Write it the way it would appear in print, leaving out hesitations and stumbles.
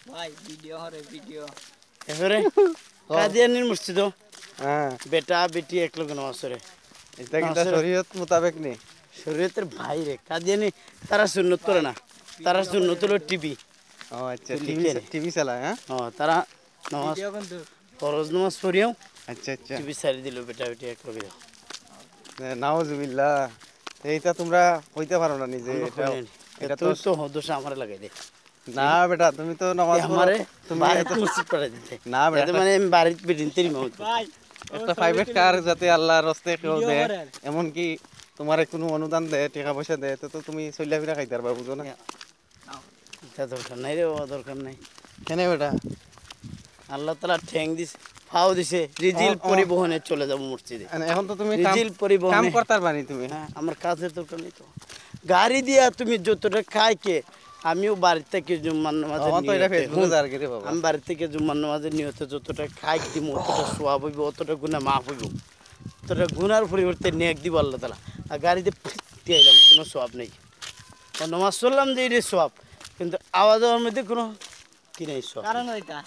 ভাই ভিডিও হরে ভিডিও এবারে কাদিয়ানির মসজিদ হ্যাঁ বেটা বেটি এক লগে নামাজ পড়ে এটা কি শরীয়ত মোতাবেক নেই শরীয়তের বাইরে কাদিয়ানি তারা সুন্নত করে না তারা সুন্নত হলো টিভি ও আচ্ছা টিভি চালায় হ্যাঁ তারা নামাজ ভিডিও কিন্তু ফরজ নামাজ পড়িয়াও আচ্ছা আচ্ছা টিভি সারি দিল বেটা বেটি এক লগে নাউজুবিল্লাহ এইটা তোমরা কইতে পারো না নিজে এটা তো তো হদোষ আমার লাগাই দে না বেটা তুমি তো নামাজ পড়ো আমারে তুমি বাড়িতে মসজিদ পড়াই দিতে না বেটা মানে আমি বাড়িতে বেদিন তেরি মাউত ভাই একটা প্রাইভেট কার যাতে আল্লাহর রাস্তায় কেউ দেয় এমন কি তোমার কোনো অনুদান দেয় টাকা পয়সা দেয় তো তুমি চলিয়া ফিরা খাইতে পারবা বুঝো না এটা দরকার নাই রে বাবা দরকার নাই কেন বেটা আল্লাহ তাআলা ঠ্যাং দিছে ফাও দিছে রিজিল পরিবহনে চলে যাব মসজিদে এখন তো তুমি রিজিল পরিবহনে কাম করতার পারি তুমি হ্যাঁ আমার কাজের দরকার নেই তো গাড়ি দিয়া তুমি যতটা খাই কে আমিও বাড়ি থেকে জুম্মার নামাজে তো এটা ফেসবুকে যার গেরে বাবা আমি বাড়ি থেকে জুম্মার নামাজের নিয়তে যতটা খাই দিব অতটা সোয়াব হইব অতটা গুনাহ মাফ হইব অতটা গুনার পরিবর্তে নেক দিব আল্লাহ তাআলা আর গাড়িতে ফিরতে আইলাম কোনো সোয়াব নেই নামাজ পড়লাম যে এটা সোয়াব কিন্তু আওয়াজ হওয়ার মধ্যে কোনো কি নেই সোয়াব কারণ ওইটা